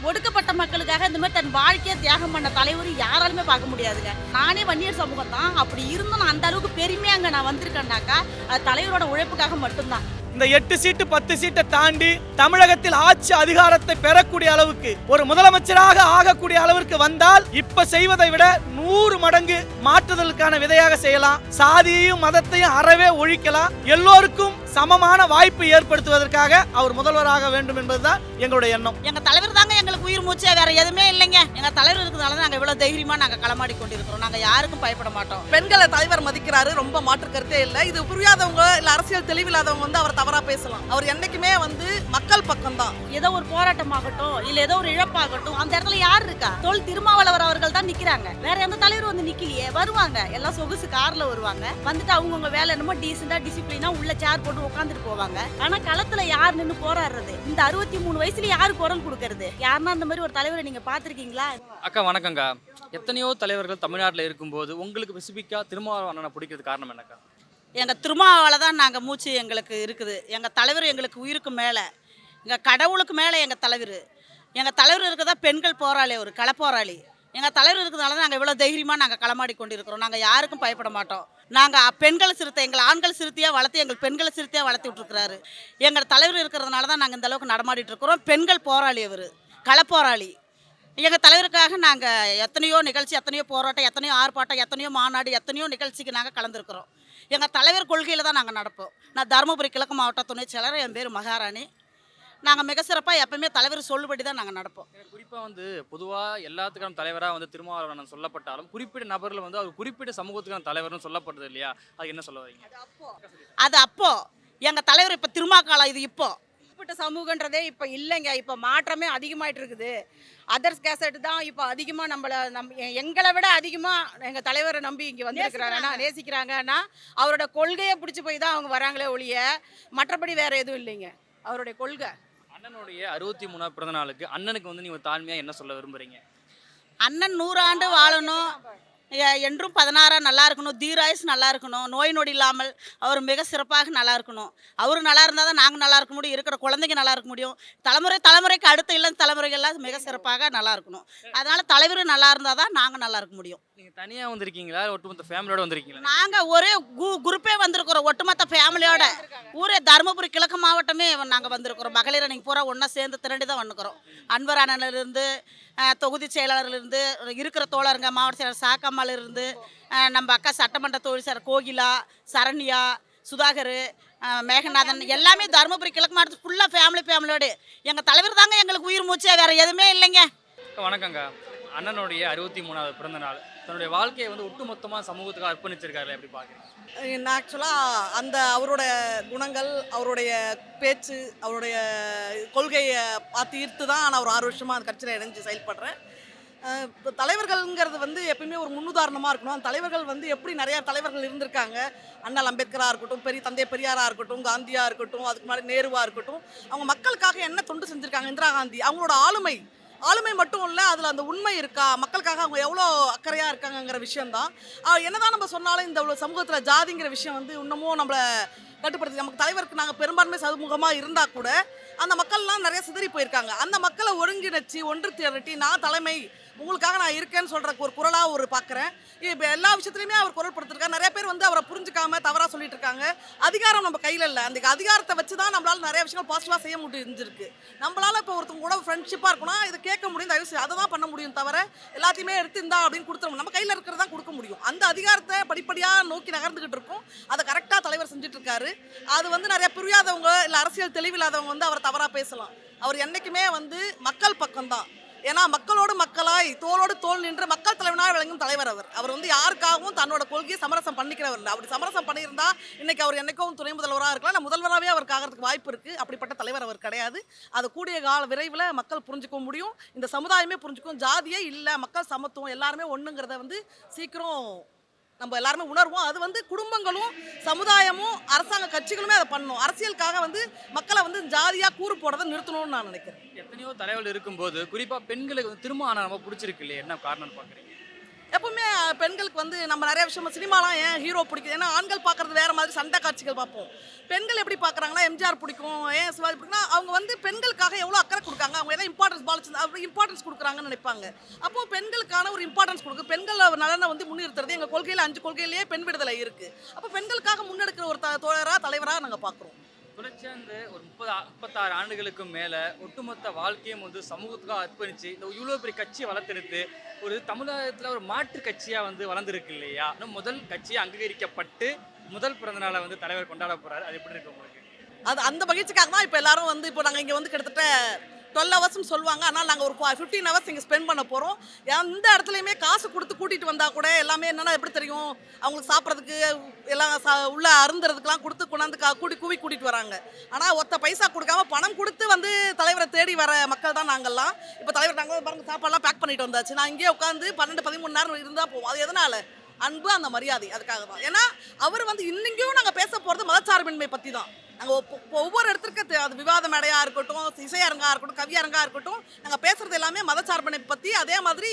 ஒடுக்கப்பட்ட மக்களுக்காக இந்த மாதிரி தன் வாழ்க்கையை தியாகம் பண்ண தலைவர் யாராலுமே பார்க்க முடியாதுங்க. நானே வன்னியர் சமூகம் தான். அப்படி இருந்தும் நான் அந்த அளவுக்கு பெருமையா நான் வந்திருக்கேன்னாக்கா அது தலைவரோட உழைப்புக்காக மட்டும்தான். இந்த 8 சீட்டு 10 சீட்டை தாண்டி தமிழகத்தில் ஆட்சி அதிகாரத்தை பெறக்கூடிய அளவுக்கு ஒரு முதலமைச்சராக ஆகக்கூடிய அளவிற்கு வந்தால் இப்ப செய்வதை விட 100 மடங்கு மாற்றுதலுக்கான விதையாக செய்யலாம். சாதியையும் மதத்தையும் அறவே ஒழிக்கலாம். எல்லோருக்கும் சமமான வாய்ப்பு ஏற்படுத்துவதற்காக அவர் முதல்வராக வேண்டும் என்பதுதான் எங்களுடைய எண்ணம். எங்க தலைவர் தாங்க எங்களுக்கு உயிர் மூச்சே, வேற எதுவுமே இல்லைங்க. எங்க தலைவர் இருக்கிறதுனால நாங்க இவ்வளவு தைரியமா நாங்க களமாடி கொண்டிருக்கிறோம். நாங்க யாருக்கும் பயப்பட மாட்டோம். பெண்களை தலைவர் மதிக்கிறாரு, ரொம்ப மாற்று கருத்தே இல்லை. இது புரியாதவங்க இல்ல அரசியல் தெளிவில்லாதவங்க வந்து அவர் தவறா பேசலாம். அவர் என்னைக்குமே வந்து மக்கள் பக்கம் தான். ஏதோ ஒரு போராட்டமாகட்டும் இல்ல ஏதோ ஒரு இழப்பாகட்டும் அந்த இடத்துல யார் இருக்கா? தொல் திருமாவளவர் அவர்கள் தான் நிக்கிறாங்க. வேற எந்த தலைவர் வந்து நிக்கலையே. வருவாங்க, எல்லாம் சொகுசு கார்ல வருவாங்க, வந்துட்டு அவங்கவுங்க வேலை என்னமோ டீசெண்டா டிசிப்ளினா உள்ள சேர் போட்டு உட்காந்துட்டு போவாங்க. ஆனா களத்துல யார் நின்று போராடுறது? இந்த 63 வயசுல யாரு குரல் கொடுக்கறது? யாருன்னா அந்த மாதிரி ஒரு தலைவரை நீங்க பாத்திருக்கீங்களா? அக்கா வணக்கங்க. எத்தனையோ தலைவர்கள் தமிழ்நாட்டில் இருக்கும்போது உங்களுக்கு ஸ்பெசிஃபிக்கா திருமாவளவன் அண்ணனை பிடிக்கிறது காரணம் என்னக்கா? எங்க திருமாவளவன் தான் நாங்க மூச்சு எங்களுக்கு இருக்குது. எங்க தலைவர் எங்களுக்கு உயிருக்கு மேல, எங்க கடவுளுக்கு மேல எங்க தலைவர். எங்க தலைவர் இருக்கதா பெண்கள் போராளி, ஒரு கள போராளி. எங்க தலைவர் இருக்கிறதுனால நாங்கள் இவ்வளோ தைரியமாக நாங்கள் களமாடி கொண்டிருக்கிறோம். நாங்கள் யாருக்கும் பயப்பட மாட்டோம். நாங்கள் பெண்கள் சிறுத்தை, எங்கள் ஆண்கள் சிறுத்தையாக வளர்த்து எங்கள் பெண்களை சிறுத்தையாக வளர்த்து விட்டுருக்கிறாரு. எங்கள் தலைவர் இருக்கிறதுனால தான் நாங்கள் இந்த அளவுக்கு நடமாடிட்டு இருக்கிறோம். பெண்கள் போராளி, அவர் கள போராளி. எங்கள் தலைவருக்காக நாங்கள் எத்தனையோ நிகழ்ச்சி, எத்தனையோ போராட்டம், எத்தனையோ ஆர்ப்பாட்டம், எத்தனையோ மாநாடு, எத்தனையோ நிகழ்ச்சிக்கு நாங்கள் கலந்துருக்கிறோம். எங்கள் தலைவர் கொள்கையில் தான் நாங்கள் நடப்போம். நான் தருமபுரி கிழக்கு மாவட்ட துணை செயலர், என் பேர் மகாராணி. நாங்கள் மிக சிறப்பாக எப்பவுமே தலைவர் சொல்லுபடி தான் நாங்கள் நடப்போம். குறிப்பாக வந்து பொதுவாக எல்லாத்துக்கான தலைவராக வந்து திருமாவளவன் சொல்லப்பட்டாலும் குறிப்பிட்ட நபரில் வந்து அவர் குறிப்பிட்ட சமூகத்துக்கான தலைவர்னு சொல்லப்படுது இல்லையா? அது என்ன சொல்ல வரீங்க? அது அப்போ எங்கள் தலைவர் இப்போ திருமாக்காலம், இது இப்போ குறிப்பிட்ட சமூகன்றதே இப்போ இல்லைங்க. இப்போ மாற்றமே அதிகமாயிட்டு இருக்குது. அதர்ஸ் கேசட் தான் இப்போ அதிகமாக எங்களை விட அதிகமாக எங்கள் தலைவரை நம்பி இங்கே வந்திருக்கிறாங்கன்னா நேசிக்கிறாங்கன்னா அவரோட கொள்கையை பிடிச்சி போய் தான் அவங்க வராங்களே ஒழிய மற்றபடி வேற எதுவும் இல்லைங்க. அவருடைய கொள்கை. அண்ணனுடைய 63ஆவது பிறந்த நாளுக்கு அண்ணனுக்கு வந்து நீங்கள் தாழ்மையாக என்ன சொல்ல விரும்புகிறீங்க? அண்ணன் 100 ஆண்டு வாழணும், என்றும் 16 நல்லா இருக்கணும், தீராயுஸ் நல்லா இருக்கணும், நோய் நொடி இல்லாமல் அவர் மிக சிறப்பாக நல்லா இருக்கணும். அவர் நல்லா இருந்தால் தான் நாங்கள் நல்லா இருக்க முடியும், இருக்கிற குழந்தைங்க நல்லா இருக்க முடியும், தலைமுறைக்கு அடுத்த இளம் தலைமுறைகள்லாம் மிக சிறப்பாக நல்லா இருக்கணும். அதனால் தலைவர் நல்லா இருந்தால் தான் நாங்கள் நல்லா இருக்க முடியும். நீங்கள் தனியாக வந்திருக்கீங்களா, ஒட்டுமொத்த ஃபேமிலியோட வந்திருக்கீங்களா? நாங்கள் ஒரே குரூப்பே வந்திருக்கிறோம், ஒட்டுமொத்த ஃபேமிலியோட. ஊரே தருமபுரி கிழக்கு மாவட்டமே நாங்கள் வந்திருக்கிறோம். மகளிர் அன்னைக்கு பூரா ஒன்றா சேர்ந்து திரண்டு தான் வந்துக்கிறோம். அன்வர் அண்ணனிலிருந்து, தொகுதி செயலாளர்லேருந்து, இருக்கிற தோழருங்க, மாவட்ட செயலர் சாக்கம்மாலிருந்து, நம்ம அக்கா சட்டமன்ற தொழிற்சார் கோகிலா, சரண்யா, சுதாகர், மேகநாதன், எல்லாமே தருமபுரி கிழக்கு மாவட்டத்து ஃபுல்லாக ஃபேமிலியோடு. எங்கள் தலைவர் தாங்க எங்களுக்கு உயிர் மூச்சே, வேறு எதுவுமே இல்லைங்க. வணக்கங்க. அண்ணனுடைய 63ஆவது பிறந்த நாள், தன்னுடைய வாழ்க்கையை வந்து ஒட்டுமொத்தமாக சமூகத்துக்கு அர்ப்பணிச்சிருக்காரு, எப்படி பார்க்குறீங்க? நான் ஆக்சுவலாக அந்த அவரோட குணங்கள், அவருடைய பேச்சு, அவருடைய கொள்கையை பார்த்து ஈர்த்து தான் நான் ஒரு 6 வருஷமாக அந்த கட்சியில் இணைஞ்சு செயல்படுறேன். தலைவர்கள்ங்கிறது வந்து எப்பயுமே ஒரு முன்னுதாரணமாக இருக்கணும். அந்த தலைவர்கள் வந்து எப்படி நிறையா தலைவர்கள் இருந்திருக்காங்க. அண்ணல் அம்பேத்கராக இருக்கட்டும், தந்தை பெரியாராக இருக்கட்டும், காந்தியாக இருக்கட்டும், அதுக்கு முன்னாடி நேருவாக இருக்கட்டும், அவங்க மக்களுக்காக என்ன தொண்டு செஞ்சுருக்காங்க. இந்திரா காந்தி, அவங்களோட ஆளுமை மட்டும் இல்லை, அதில் அந்த உண்மை இருக்கா, மக்களுக்காக அவங்க எவ்வளோ அக்கறையாக இருக்காங்கங்கிற விஷயந்தான். என்னதான் நம்ம சொன்னாலும் இந்த சமூகத்தில் ஜாதிங்கிற விஷயம் வந்து இன்னமும் நம்மளை கட்டுப்படுத்தி, நமக்கு தலைவருக்கு நாங்கள் பெரும்பான்மை சமூகமாக இருந்தால் கூட அந்த மக்கள்லாம் நிறைய சிதறி போயிருக்காங்க. அந்த மக்களை ஒருங்கிணைச்சி ஒன்று திரட்டி நான் தலைமை உங்களுக்காக நான் இருக்கேன்னு சொல்கிறக்கு ஒரு குரலாக பார்க்குறேன். இப்போ எல்லா விஷயத்துலையுமே அவர் குரல் படுத்திருக்காரு. நிறைய பேர் வந்து அவரை புரிஞ்சுக்காம தவறாக சொல்லிட்டு இருக்காங்க. அதிகாரம் நம்ம கையில் இல்லை. அந்த அதிகாரத்தை வச்சு தான் நம்மளால் நிறைய விஷயங்கள் பாசிட்டிவாக செய்ய முடிஞ்சிருக்கு. நம்மளால் இப்போ ஒருத்தவங்க கூட ஃப்ரெண்ட்ஷிப்பாக இருக்குன்னா இதை கேட்க முடியும், தயவு செய்து அதை தான் பண்ண முடியும், தவிர எல்லாத்தையுமே எடுத்து இருந்தா அப்படின்னு கொடுத்துருவோம். நம்ம கையில் இருக்கிறதா கொடுக்க முடியும். அந்த அதிகாரத்தை படிப்படியாக நோக்கி நகர்ந்துக்கிட்டு இருக்கும். அதை கரெக்டாக தலைவர் செஞ்சுட்டு இருக்காரு. அது வந்து நிறைய புரியாதவங்க இல்லை அரசியல் தெளிவில்லாதவங்க வந்து அவர் தவறாக பேசலாம். அவர் என்றைக்குமே வந்து மக்கள் பக்கம்தான். ஏன்னா மக்களோடு மக்களாய் தோளோடு தோல் நின்று மக்கள் தலைவனாக விளங்கும் தலைவர் அவர் வந்து யாருக்காகவும் தன்னோட கொள்கையை சமரசம் பண்ணிக்கிறவர் இல்லை. அப்படி சமரசம் பண்ணியிருந்தா இன்னைக்கு அவர் என்னைக்கும் துணை முதல்வராக இருக்கலாம், இல்லை முதல்வராகவே அவருக்கு ஆகிறதுக்கு வாய்ப்பு இருக்குது. அப்படிப்பட்ட தலைவர் அவர் கிடையாது. அது கூடிய விரைவில் மக்கள் புரிஞ்சுக்க முடியும், இந்த சமுதாயமே புரிஞ்சுக்கும். ஜாதியே இல்லை, மக்கள் சமத்துவம், எல்லாருமே ஒன்றுங்கிறத வந்து சீக்கிரம் நம்ம எல்லாருமே உணர்வோம். அது வந்து குடும்பங்களும் சமுதாயமும் அரசாங்க கட்சிகளுமே அதை பண்ணணும். அரசியலுக்காக வந்து மக்களை வந்து ஜாதியாக கூறு போடுறதை நிறுத்தணும்னு நான் நினைக்கிறேன். எத்தனையோ தலைவர்கள் இருக்கும்போது குறிப்பாக பெண்களுக்கு வந்து திரும்ப ஆனால் ரொம்ப பிடிச்சிருக்கு இல்லையா? என்ன காரணம்னு பார்க்குறீங்க? எப்பவுமே பெண்களுக்கு வந்து நம்ம நிறைய விஷயம் சினிமாலாம் ஏன் ஹீரோ பிடிக்கும், ஏன்னா ஆண்கள் பார்க்குறது வேறு மாதிரி சண்டை காட்சிகள் பார்ப்போம். பெண்கள் எப்படி பார்க்குறாங்கன்னா எம்ஜிஆர் பிடிக்கும், ஏன் சிவாஜி பிடிக்கும்னா அவங்க வந்து பெண்களுக்காக எவ்வளோ அக்கறை கொடுக்காங்க, அவங்க எதாவது இம்பார்ட்டன்ஸ் கொடுக்குறாங்கன்னு நினைப்பாங்க. அப்போது பெண்களுக்கான ஒரு இம்பார்ட்டன்ஸ் கொடுக்கு, பெண்கள் நலனை வந்து முன்னிறுத்துறது எங்கள் கொள்கையில் 5 கொள்கையிலேயே பெண் விடுதலை இருக்குது. அப்போ பெண்களுக்காக முன்னெடுக்கிற ஒரு தலைவராக நாங்கள் பார்க்குறோம். தொடர்ச்சியாக இந்த ஒரு 36 ஆண்டுகளுக்கு மேலே ஒட்டுமொத்த வாழ்க்கையும் வந்து சமூகத்துக்காக அர்ப்பணித்து இந்த இவ்வளோ பெரிய கட்சியை வளர்த்தெடுத்து ஒரு தமிழகத்தில் ஒரு மாற்று கட்சியாக வந்து வளர்ந்துருக்கு இல்லையா? இன்னும் முதல் கட்சியை அங்கீகரிக்கப்பட்டு முதல் பிறந்தநாளை வந்து தலைவர் கொண்டாட போகிறாரு. அது எப்படி இருக்கு உங்களுக்கு? அது அந்த மகிழ்ச்சிக்காக தான் இப்போ எல்லாரும் வந்து இப்போ நாங்கள் இங்கே வந்து கிட்டத்தட்ட 12 ஹவர்ஸ்னு சொல்லுவாங்க. ஆனால் நாங்கள் ஒரு 15 ஹவர்ஸ் இங்கே ஸ்பெண்ட் பண்ண போகிறோம். எந்த இடத்துலையுமே காசு கொடுத்து கூட்டிகிட்டு வந்தால் கூட எல்லாமே என்னென்னா எப்படி தெரியும், அவங்களுக்கு சாப்பிட்றதுக்கு எல்லாம் உள்ள அருந்துறதுக்கெலாம் கொடுத்து கொண்டாந்து கூட்டிகிட்டு வராங்க. ஆனால் ஒத்த பைசா கொடுக்காம பணம் கொடுத்து வந்து தலைவரை தேடி வர மக்கள் தான் நாங்கள்லாம். இப்போ தலைவர் நாங்கள் பாருங்கள் சாப்பாடெல்லாம் பேக் பண்ணிட்டு வந்தாச்சு. நான் இங்கேயே உட்காந்து 12-13 நேரம் இருந்தால் போவோம். அது எதனால்? அன்பு, அந்த மரியாதை, அதுக்காக தான். ஏன்னா அவர் வந்து இன்னைக்கும் நாங்கள் பேச போகிறது மதச்சார்பின்மை பற்றி தான். நாங்கள் ஒவ்வொரு இடத்துக்கு அது விவாத மேடையாக இருக்கட்டும், இசையரங்காக இருக்கட்டும், கவியரங்காக இருக்கட்டும், நாங்கள் பேசுகிறது எல்லாமே மதச்சார்பினை பற்றி, அதே மாதிரி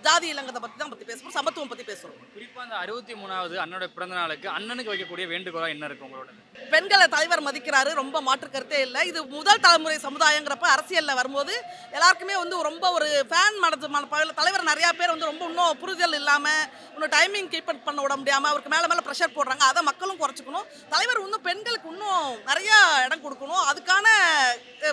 ஜாதி இலங்கத்தை பற்றி தான் பேசுகிறோம், சமத்துவம் பற்றி பேசுகிறோம். குறிப்பாக அந்த 63வது அண்ணனோட பிறந்த நாளுக்கு அண்ணனுக்கு வைக்கக்கூடிய வேண்டுகோளாக என்ன இருக்கு உங்களோட? பெண்களை தலைவர் மதிக்கிறாரு, ரொம்ப மாற்று கருத்தே இல்லை. இது முதல் தலைமுறை சமுதாயங்கிறப்ப அரசியலில் வரும்போது எல்லாருக்குமே வந்து ரொம்ப ஒரு ஃபேன் தலைவர் நிறையா பேர் வந்து ரொம்ப இன்னும் புரிதல் இல்லாமல் இன்னும் டைமிங் கீப் பண்ண விட முடியாமல் அவருக்கு மேலே ப்ரெஷர் போடுறாங்க. அதை மக்களும் குறைச்சிக்கணும். தலைவர் இன்னும் பெண்களுக்கு இன்னும் நிறையா இடம் கொடுக்கணும். அதுக்கான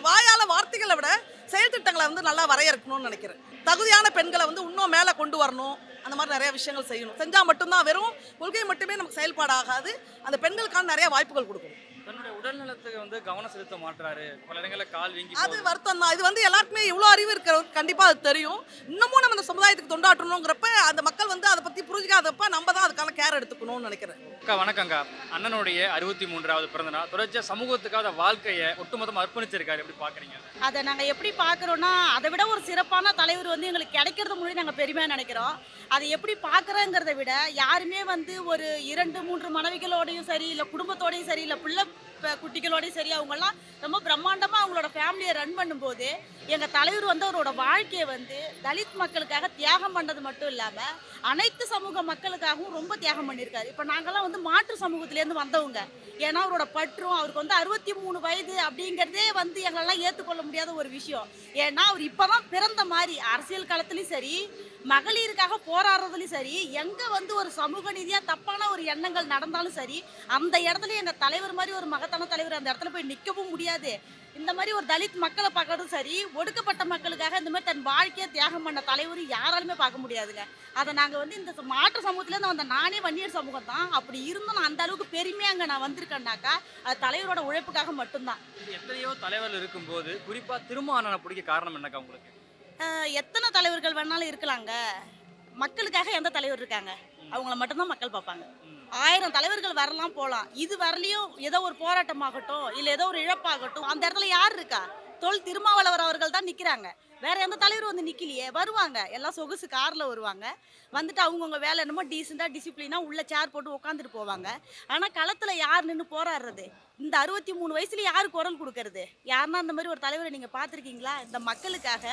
வாயால் வார்த்தைகளை விட செயல் திட்டங்களை வந்து நல்லா வரையறுக்கணும்னு நினைக்கிறேன். தகுதியான பெண்களை வந்து இன்னும் மேலே கொண்டு வரணும். அந்த மாதிரி நிறைய விஷயங்கள் செய்யணும். செஞ்சால் மட்டும்தான் வெறும் கொள்கை மட்டுமே நமக்கு செயல்பாடு ஆகாது. அந்த பெண்களுக்கான நிறைய வாய்ப்புகள் கொடுக்கணும். தன்னுடைய உடல்நலத்துக்கு வந்து கவனம் செலுத்த மாட்டாரு, பல இடங்களில் கால் வீங்கி. அது வருத்தம் தான். இது வந்து எல்லாருக்குமே இவ்வளோ அறிவு இருக்கிறவங்க கண்டிப்பாக அது தெரியும். இன்னமும் நம்ம இந்த சமுதாயத்துக்கு தொண்டாற்றணுங்கிறப்ப அந்த மக்கள் வந்து அதை பற்றி புரிஞ்சிக்காதப்ப நம்ம தான் அதுக்கான கேர் எடுத்துக்கணும்னு நினைக்கிறேன். அக்கா வணக்கங்க்கா. அண்ணனுடைய 63வது பிறந்தநாள் தொடர்ச்சியாக சமூகத்துக்காக வாழ்க்கையை ஒட்டுமொத்தமாக அர்ப்பணிச்சிருக்காரு. எப்படி பார்க்குறீங்க? அதை நாங்கள் எப்படி பார்க்குறோன்னா, அதை விட ஒரு சிறப்பான தலைவர் வந்து எங்களுக்கு கிடைக்கிறது முன்னாடி நாங்கள் பெருமையாக நினைக்கிறோம். அதை எப்படி பார்க்குறோங்கிறத விட யாருமே வந்து ஒரு 2-3 மனைவிகளோடையும் சரி, இல்லை குடும்பத்தோடையும் சரி, இல்லை பிள்ளை குட்டிகளோடையும் சரி, அவங்கெல்லாம் ரொம்ப பிரம்மாண்டமாக அவங்களோட ஃபேமிலியை ரன் பண்ணும்போது எங்கள் தலைவர் வந்து அவரோட வாழ்க்கையை வந்து தலித் மக்களுக்காக தியாகம் பண்ணது மட்டும் இல்லாமல் அனைத்து சமூக மக்களுக்காகவும் ரொம்ப தியாகம் பண்ணியிருக்காரு. இப்போ நாங்கள்லாம் வந்து மாற்று சமூகத்திலேருந்து வந்தவங்க. ஏன்னா அவரோட பற்றும் அவருக்கு வந்து 63 வயது அப்படிங்கிறதே வந்து எங்களெல்லாம் ஏற்றுக்கொள்ள முடியாத ஒரு விஷயம். ஏன்னா அவர் இப்போ தான் பிறந்த மாதிரி அரசியல் களத்துலையும் சரி, மகளிருக்காக போராடுறதுலையும் சரி, எங்கே வந்து ஒரு சமூக நீதியாக தப்பான ஒரு எண்ணங்கள் நடந்தாலும் சரி, அந்த இடத்துல எங்கள் தலைவர் மாதிரி ஒரு மகத்தான தலைவர் அந்த இடத்துல போய் நிற்கவும் முடியாது. இந்த மாதிரி ஒரு தலித் மக்களை பார்க்கறதும் சரி, ஒடுக்கப்பட்ட மக்களுக்காக இந்த மாதிரி தன் வாழ்க்கையை தியாகம் பண்ண தலைவர் யாராலுமே பார்க்க முடியாதுங்க. அதை நாங்கள் வந்து இந்த மாற்று சமூகத்துலேருந்து வந்த நானே வன்னியர் சமூகம் தான். அப்படி இருந்தும் நான் அந்த அளவுக்கு பெருமையாக அங்கே நான் வந்திருக்கேன்னாக்கா அது தலைவரோட உழைப்புக்காக மட்டும்தான். எத்தனையோ தலைவர் இருக்கும்போது குறிப்பாக திருமாவளவனை பிடிக்க காரணம் என்னக்கா உங்களுக்கு? எத்தனை தலைவர்கள் வேணாலும் இருக்கலாங்க. மக்களுக்காக எந்த தலைவர் இருக்காங்க? அவங்கள மட்டும்தான் மக்கள் பார்ப்பாங்க. 1000 தலைவர்கள் வரலாம் போகலாம். இது வரலையும் ஏதோ ஒரு போராட்டமாகட்டும், இல்லை ஏதோ ஒரு இழப்பாகட்டும், அந்த இடத்துல யார் இருக்கா? தொல் திருமாவளவர் அவர்கள் தான் நிற்கிறாங்க. வேற எந்த தலைவரும் வந்து நிற்கலையே. வருவாங்க, எல்லாம் சொகுசு காரில் வருவாங்க. வந்துட்டு அவங்கவுங்க வேலை என்னமோ டீசெண்டாக டிசிப்ளினாக உள்ள சேர் போட்டு உட்காந்துட்டு போவாங்க. ஆனால் களத்தில் யார் நின்று போராடுறது? இந்த 63 வயசுல யார் குரல் கொடுக்கறது? யாருன்னா அந்த மாதிரி ஒரு தலைவரை நீங்கள் பார்த்துருக்கீங்களா? இந்த மக்களுக்காக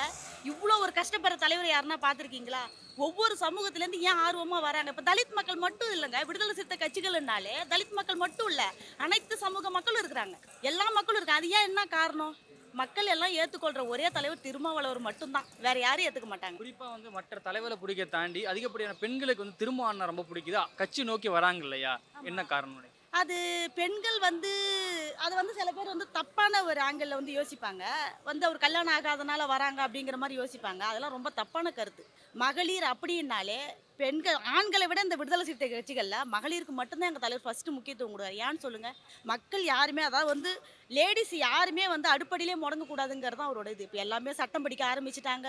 இவ்வளோ ஒரு கஷ்டப்படுற தலைவரை யாருன்னா பார்த்துருக்கீங்களா? ஒவ்வொரு சமூகத்திலேருந்து ஏன் ஆர்வமாக வராங்க? இப்போ தலித் மக்கள் மட்டும் இல்லைங்க, விடுதலை சிறுத்தை கட்சிகள்னாலே தலித் மக்கள் மட்டும் இல்லை, அனைத்து சமூக மக்களும் இருக்கிறாங்க, எல்லா மக்களும் இருக்காங்க. அது ஏன் என்ன காரணம்? மக்கள் எல்லாம் ஏற்றுக்கொள்கிற ஒரே தலைவர் திருமாவளவர் மட்டும்தான். வேற யாரும் ஏற்றுக்க மாட்டாங்க. குறிப்பாக வந்து மற்ற தலைவரை பிடிக்க தாண்டி அதிகப்படியான பெண்களுக்கு வந்து திருமாவளவன் ரொம்ப பிடிக்குதா? கட்சி நோக்கி வராங்க இல்லையா? என்ன காரணம்? அது பெண்கள் வந்து அது வந்து சில பேர் வந்து தப்பான ஒரு ஆங்கிளில் வந்து யோசிப்பாங்க. வந்து அவர் கல்யாணம் ஆகாதனால வராங்க அப்படிங்கிற மாதிரி யோசிப்பாங்க. அதெல்லாம் ரொம்ப தப்பான கருத்து. மகளிர் அப்படின்னாலே பெண்கள் ஆண்களை விட இந்த விடுதலை சிறுத்தை கட்சிகளில் மகளிருக்கு மட்டும்தான் எங்கள் தலைவர் ஃபஸ்ட்டு முக்கியத்துவம் கொடுவார். ஏன்னு சொல்லுங்கள்? மக்கள் யாருமே, அதாவது வந்து லேடிஸ் யாருமே வந்து அடுப்படியிலே முடங்கக்கூடாதுங்கிறது தான் அவரோட இது. இப்போ எல்லாமே சட்டம் படிக்க ஆரம்பிச்சிட்டாங்க,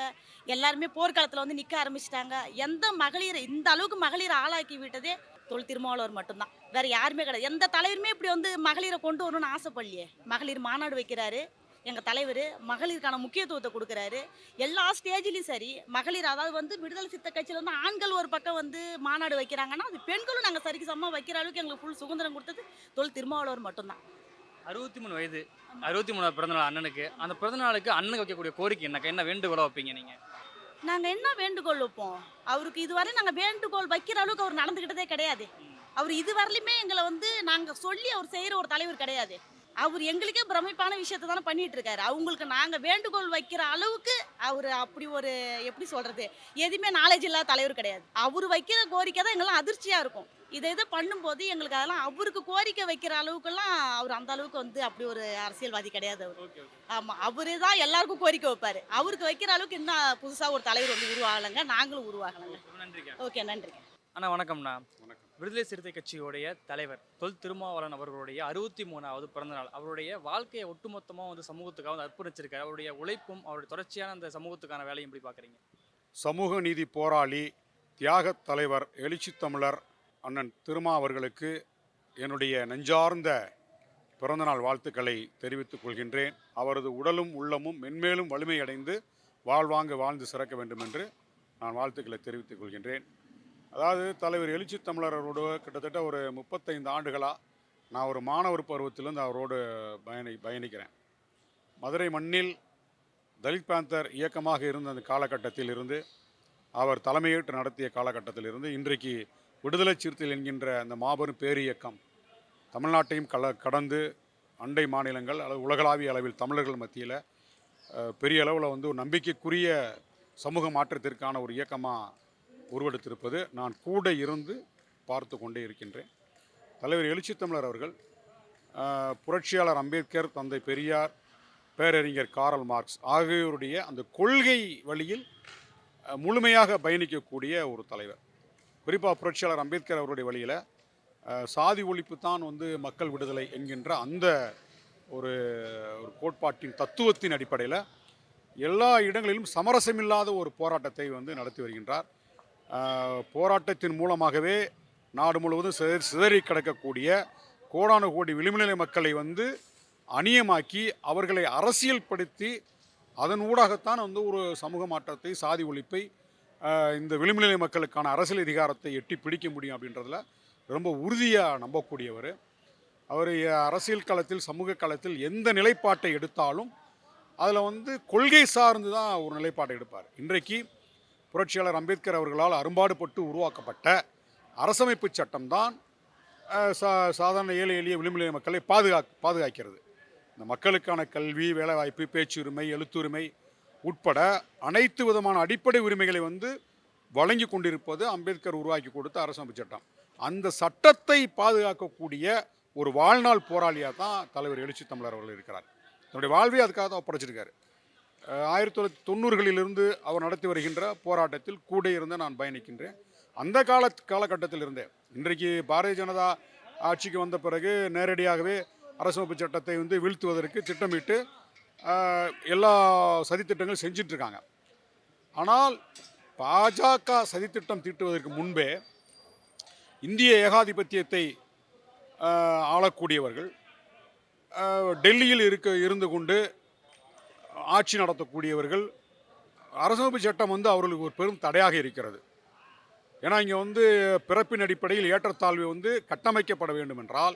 எல்லாருமே போர்க்காலத்தில் வந்து நிற்க ஆரம்பிச்சிட்டாங்க. எந்த மகளிர் இந்த அளவுக்கு மகளிர் ஆளாக்கி விட்டதே தொல் திருமாவளவர் மட்டும்தான். வேற யாருமே கிடையாது. எந்த தலைவருமே இப்படி வந்து மகளிரை கொண்டு வரணும்னு ஆசைப்படலையே. மகளிர் மாநாடு வைக்கிறாரு எங்கள் தலைவர், மகளிருக்கான முக்கியத்துவத்தை கொடுக்குறாரு. எல்லா ஸ்டேஜ்லேயும் சரி மகளிர், அதாவது வந்து விடுதலை சிறுத்தை கட்சியில் வந்து ஆண்கள் ஒரு பக்கம் வந்து மாநாடு வைக்கிறாங்கன்னா அது பெண்களும் நாங்கள் சரிக்கு சமமாக வைக்கிற அளவுக்கு எங்களுக்கு ஃபுல் சுதந்திரம் கொடுத்தது தொல் திருமாவளவர் மட்டும்தான். 63 வயது, 63வது பிறந்தநாள் அண்ணனுக்கு. அந்த பிறந்தநாளுக்கு அண்ணனுக்கு வைக்கக்கூடிய கோரிக்கை என்னக்கா? என்ன வேண்டுகோளை வைப்பீங்க நீங்கள்? நாங்கள் என்ன வேண்டுகோள் வைப்போம்? அவருக்கு இதுவரை நாங்கள் வேண்டுகோள் வைக்கிற அளவுக்கு அவர் நடந்துக்கிட்டதே கிடையாது. அவர் இதுவரையிலுமே எங்களை வந்து நாங்கள் சொல்லி அவர் செய்கிற ஒரு தலைவர் கிடையாது. அவர் எங்களுக்கே பிரமிப்பான விஷயத்தை தானே பண்ணிட்டு இருக்காரு. அவங்களுக்கு நாங்கள் வேண்டுகோள் வைக்கிற அளவுக்கு அவர் அப்படி ஒரு எப்படி சொல்கிறது, எதுவுமே நாலேஜ் இல்லாத தலைவர் கிடையாது. அவர் வைக்கிற கோரிக்கை தான் எங்கெல்லாம் அதிர்ச்சியாக இருக்கும். இதை பண்ணும்போது எங்களுக்கு அதெல்லாம் அவருக்கு கோரிக்கை வைக்கிற அளவுக்குலாம் அவர் அந்த அளவுக்கு வந்து அப்படி ஒரு அரசியல்வாதி கிடையாது அவர். Okay okay. ஆமாம், அவரு தான் எல்லாருக்கும் கோரிக்கை வைப்பார். அவருக்கு வைக்கிற அளவுக்கு இன்னும் புதுசாக ஒரு தலைவர் வந்து உருவாகலைங்க, நாங்களும் உருவாகலைங்க. நன்றிங்க. ஓகே, நன்றிங்க. அண்ணா வணக்கம்ண்ணா. விடுதலை சிறுத்தை கட்சியோடைய தலைவர் தொல் திருமாவளவன் அவர்களுடைய 63வது பிறந்தநாள். அவருடைய வாழ்க்கையை ஒட்டுமொத்தமாக வந்து சமூகத்துக்காக வந்து அர்ப்பணிச்சிருக்காரு. அவருடைய உழைப்பும் அவருடைய தொடர்ச்சியான அந்த சமூகத்துக்கான வேலையும் எப்படி பார்க்குறீங்க? சமூக நீதி போராளி, தியாகத் தலைவர், எழுச்சி தமிழர் அண்ணன் திருமா அவர்களுக்கு என்னுடைய நெஞ்சார்ந்த பிறந்தநாள் வாழ்த்துக்களை தெரிவித்துக் கொள்கின்றேன். அவரது உடலும் உள்ளமும் மென்மேலும் வலிமையடைந்து வாழ்வாங்கு வாழ்ந்து சிறக்க வேண்டும் என்று நான் வாழ்த்துக்களை தெரிவித்துக் கொள்கின்றேன். அதாவது தலைவர் எழுச்சி தமிழரோடு கிட்டத்தட்ட ஒரு 35 ஆண்டுகளாக நான் ஒரு மாணவர் பருவத்திலிருந்து அவரோடு பயணிக்கிறேன். மதுரை மண்ணில் தலித் பேந்தர் இயக்கமாக இருந்த அந்த காலகட்டத்தில் இருந்து, அவர் தலைமையேற்று நடத்திய காலகட்டத்தில் இருந்து இன்றைக்கு விடுதலை சிறுத்தைகள் என்கின்ற அந்த மாபெரும் பேரியக்கம் தமிழ்நாட்டையும் கடந்து அண்டை மாநிலங்கள் அல்லது உலகளாவிய அளவில் தமிழர்கள் மத்தியில் பெரிய அளவில் வந்து ஒரு நம்பிக்கைக்குரிய சமூக மாற்றத்திற்கான ஒரு இயக்கமாக உருவெடுத்திருப்பது நான் கூட இருந்து பார்த்து கொண்டே இருக்கின்றேன். தலைவர் எழுச்சி தமிழர் அவர்கள் புரட்சியாளர் அம்பேத்கர், தந்தை பெரியார், பேரறிஞர் காரல் மார்க்ஸ் ஆகியோருடைய அந்த கொள்கை வழியில் முழுமையாக பயணிக்கக்கூடிய ஒரு தலைவர். குறிப்பாக புரட்சியாளர் அம்பேத்கர் அவருடைய வழியில் சாதி ஒழிப்பு தான் வந்து மக்கள் விடுதலை என்கின்ற அந்த ஒரு கோட்பாட்டின் தத்துவத்தின் அடிப்படையில் எல்லா இடங்களிலும் சமரசமில்லாத ஒரு போராட்டத்தை வந்து நடத்தி வருகின்றார். போராட்டத்தின் மூலமாகவே நாடு முழுவதும் சிதறி கிடக்கக்கூடிய கோடானு கோடி விளிம்புநிலை மக்களை வந்து அநியமாக்கி அவர்களை அரசியல்படுத்தி அதன் ஊடாகத்தான் வந்து ஒரு சமூக மாற்றத்தை, சாதி ஒழிப்பை, இந்த விளிம்புநிலை மக்களுக்கான அரசியல் அதிகாரத்தை எட்டி பிடிக்க முடியும் அப்படின்றதுல ரொம்ப உறுதியாக நம்பக்கூடியவர். அவர் அரசியல் களத்தில், சமூக களத்தில் எந்த நிலைப்பாட்டை எடுத்தாலும் அதில் வந்து கொள்கை சார்ந்து தான் ஒரு நிலைப்பாட்டை எடுப்பார். இன்றைக்கு புரட்சியாளர் அம்பேத்கர் அவர்களால் அரும்பாடுபட்டு உருவாக்கப்பட்ட அரசமைப்பு சட்டம்தான் சாதாரண ஏழை எளிய விளிம்புநிலை மக்களை பாதுகாக்கிறது. இந்த மக்களுக்கான கல்வி, வேலைவாய்ப்பு, பேச்சுரிமை, எழுத்துரிமை உட்பட அனைத்து விதமான அடிப்படை உரிமைகளை வந்து வழங்கி கொண்டிருப்பது அம்பேத்கர் உருவாக்கி கொடுத்த அரசமைப்பு சட்டம். அந்த சட்டத்தை பாதுகாக்கக்கூடிய ஒரு வாழ்நாள் போராளியாக தான் தலைவர் எழுச்சி தமிழர் அவர்கள் இருக்கிறார். தன்னுடைய வாழ்வை அதுக்காக தான் ஒப்படைச்சிருக்காரு. 1990களிலிருந்து அவர் நடத்தி வருகின்ற போராட்டத்தில் கூட இருந்து நான் பயணிக்கின்றேன். அந்த காலகட்டத்தில் இருந்தே இன்றைக்கு பாரதிய ஜனதா ஆட்சிக்கு வந்த பிறகு நேரடியாகவே அரசமைப்பு சட்டத்தை வந்து வீழ்த்துவதற்கு திட்டமிட்டு எல்லா சதித்திட்டங்களும் செஞ்சிட்ருக்காங்க. ஆனால் பாஜக சதித்திட்டம் தீட்டுவதற்கு முன்பே இந்திய ஏகாதிபத்தியத்தை ஆளக்கூடியவர்கள் டெல்லியில் இருந்து கொண்டு ஆட்சி நடத்தக்கூடியவர்கள் அரசமைப்பு சட்டம் வந்து அவர்களுக்கு ஒரு பெரும் தடையாக இருக்கிறது. ஏன்னா இங்கே வந்து பிறப்பின் அடிப்படையில் ஏற்றத்தாழ்வு வந்து கட்டமைக்கப்பட வேண்டும் என்றால்,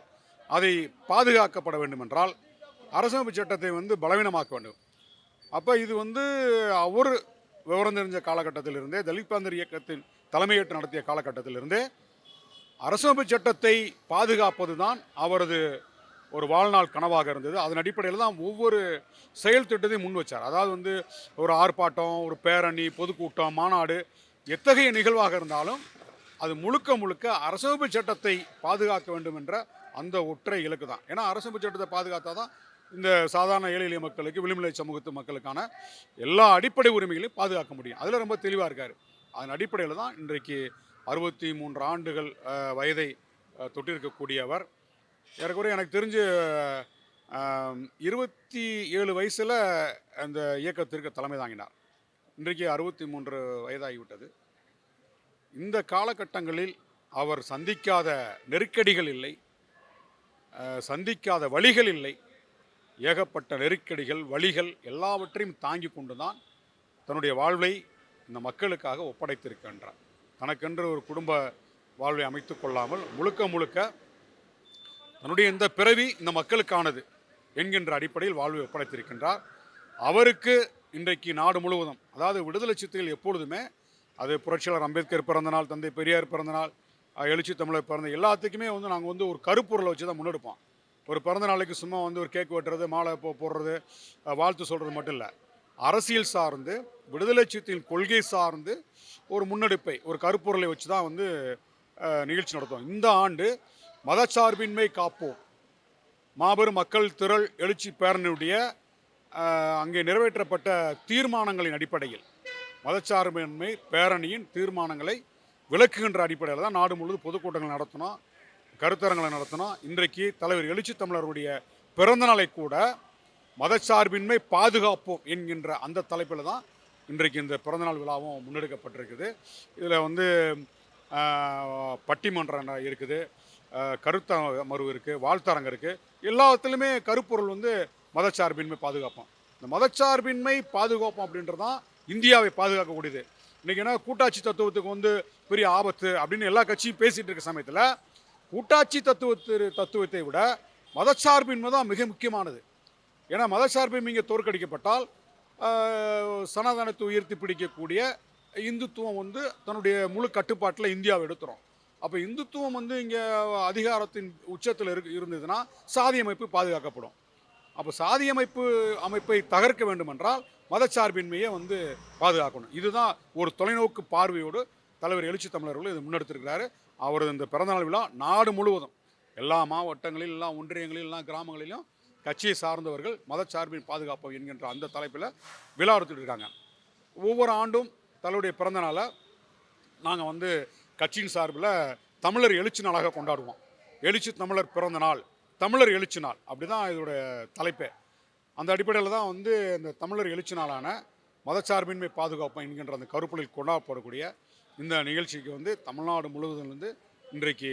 அதை பாதுகாக்கப்பட வேண்டும் என்றால் அரசமைப்பு சட்டத்தை வந்து பலவீனமாக்க வேண்டும். அப்போ இது வந்து அவர் விவரம் தெரிஞ்ச காலகட்டத்திலிருந்தே, தலித் பேந்தர் இயக்கத்தின் தலைமையேற்று நடத்திய காலகட்டத்திலிருந்தே அரசமைப்பு சட்டத்தை பாதுகாப்பது தான் அவரது ஒரு வாழ்நாள் கனவாக இருந்தது. அதன் அடிப்படையில் தான் ஒவ்வொரு செயல் திட்டத்தையும் முன் வச்சார். அதாவது வந்து ஒரு ஆர்ப்பாட்டம், ஒரு பேரணி, பொதுக்கூட்டம், மாநாடு, எத்தகைய நிகழ்வாக இருந்தாலும் அது முழுக்க அரசமைப்பு சட்டத்தை பாதுகாக்க வேண்டும் என்ற அந்த ஒற்றை இலக்கு தான். ஏன்னா அரசமைப்பு சட்டத்தை பாதுகாத்தா தான் இந்த சாதாரண ஏழை எளிய மக்களுக்கு, விளிம்புநிலை சமூகத்து மக்களுக்கான எல்லா அடிப்படை உரிமைகளையும் பாதுகாக்க முடியும். அதில் ரொம்ப தெளிவாக இருக்கார். அதன் அடிப்படையில் தான் இன்றைக்கு 63 ஆண்டுகள் வயதை தொட்டிருக்கக்கூடியவர். ஏறக்குறைய எனக்கு தெரிஞ்சு 27 வயசில் அந்த இயக்கத்திற்கு தலைமை தாங்கினார். இன்றைக்கு 63 வயதாகிவிட்டது. இந்த காலகட்டங்களில் அவர் சந்திக்காத நெருக்கடிகள் இல்லை, சந்திக்காத வழிகள் இல்லை. ஏகப்பட்ட நெருக்கடிகள், வழிகள் எல்லாவற்றையும் தாங்கி கொண்டு தான் தன்னுடைய வாழ்வை இந்த மக்களுக்காக ஒப்படைத்திருக்கின்றார். தனக்கென்று ஒரு குடும்ப வாழ்வை அமைத்து கொள்ளாமல் முழுக்க தன்னுடைய இந்த பிறவி இந்த மக்களுக்கானது என்கின்ற அடிப்படையில் வாழ்வை ஒப்படைத்திருக்கின்றார். அவருக்கு இன்றைக்கு நாடு முழுவதும், அதாவது விடுதலை சிறுத்தைகள் எப்பொழுதுமே அது புரட்சியாளர் அம்பேத்கர் பிறந்தநாள், தந்தை பெரியார் பிறந்தநாள், எழுச்சி தமிழர் பிறந்த எல்லாத்துக்குமே வந்து நாங்கள் வந்து ஒரு கருப்பொருளை வச்சு தான் முன்னெடுப்போம். ஒரு பிறந்த நாளைக்கு சும்மா வந்து ஒரு கேக் வெட்டுறது, மாலை போடுறது, வாழ்த்து சொல்கிறது மட்டும் இல்லை. அரசியல் சார்ந்து, விடுதலை சிறுத்தைகளின் கொள்கை சார்ந்து ஒரு முன்னெடுப்பை, ஒரு கருப்பொருளை வச்சு தான் வந்து நிகழ்ச்சி நடத்துவோம். இந்த ஆண்டு மதச்சார்பின்மை காப்போம் மாபெரும் மக்கள் திரள் எழுச்சி பேரணியுடைய அங்கே நிறைவேற்றப்பட்ட தீர்மானங்களின் அடிப்படையில், மதச்சார்பின்மை பேரணியின் தீர்மானங்களை விளக்குகின்ற அடிப்படையில் தான் நாடு முழுவதும் பொதுக்கூட்டங்கள் நடத்தணும், கருத்தரங்களை நடத்தணும். இன்றைக்கு தலைவர் எழுச்சி தமிழருடைய பிறந்தநாளை கூட மதச்சார்பின்மை பாதுகாப்போம் என்கின்ற அந்த தலைப்பில் தான் இன்றைக்கு இந்த பிறந்தநாள் விழாவும் முன்னெடுக்கப்பட்டிருக்குது. இதில் வந்து பட்டிமன்றம் இருக்குது, கருத்தமர்வு இருக்குது, வாழ்த்தரங்கு இருக்குது. எல்லாத்துலேயுமே கருப்பொருள் வந்து மதச்சார்பின்மை பாதுகாப்போம். இந்த மதச்சார்பின்மை பாதுகாப்போம் அப்படின்றது தான் இந்தியாவை பாதுகாக்கக்கூடியது. இன்றைக்கி என்ன கூட்டாட்சி தத்துவத்துக்கு வந்து பெரிய ஆபத்து அப்படின்னு எல்லா கட்சியும் பேசிகிட்டு இருக்க சமயத்தில், கூட்டாட்சி தத்துவத்தை விட மதச்சார்பின்மை தான் மிக முக்கியமானது. ஏன்னா மதச்சார்பின்மை இங்கே தோற்கடிக்கப்பட்டால் சனாதனத்தை உயர்த்தி பிடிக்கக்கூடிய இந்துத்துவம் வந்து தன்னுடைய முழு கட்டுப்பாட்டில் இந்தியாவை எடுத்துரும். அப்போ இந்துத்துவம் வந்து இங்கே அதிகாரத்தின் உச்சத்தில் இருந்ததுன்னா சாதி அமைப்பு பாதுகாக்கப்படும். அப்போ சாதி அமைப்பை தகர்க்க வேண்டுமென்றால் மதச்சார்பின்மையை வந்து பாதுகாக்கணும். இதுதான் ஒரு தொலைநோக்கு பார்வையோடு தலைவர் எழுச்சி தமிழர்கள் இது முன்னெடுத்திருக்கிறாரு. அவரது இந்த பிறந்தநாள் விழா நாடு முழுவதும் எல்லா மாவட்டங்களில், எல்லா ஒன்றியங்களில், எல்லா கிராமங்களிலும் கட்சியை சார்ந்தவர்கள் மதச்சார்பின் பாதுகாப்பு என்கின்ற அந்த தலைப்பில் விழா எடுத்துகிட்டு இருக்காங்க. ஒவ்வொரு ஆண்டும் தன்னுடைய பிறந்தநாளை நாங்கள் வந்து கட்சியின் சார்பில் தமிழர் எழுச்சி நாளாக கொண்டாடுவோம். எழுச்சி தமிழர் பிறந்த நாள், தமிழர் எழுச்சி நாள், அப்படி தான் இதோடைய தலைப்பே. அந்த அடிப்படையில் தான் வந்து இந்த தமிழர் எழுச்சி நாளான மதச்சார்பின்மை பாதுகாப்பு என்கின்ற அந்த கருப்பொருளில் கொண்டாடப்படக்கூடிய இந்த நிகழ்ச்சிக்கு வந்து தமிழ்நாடு முழுவதிலிருந்து இன்றைக்கு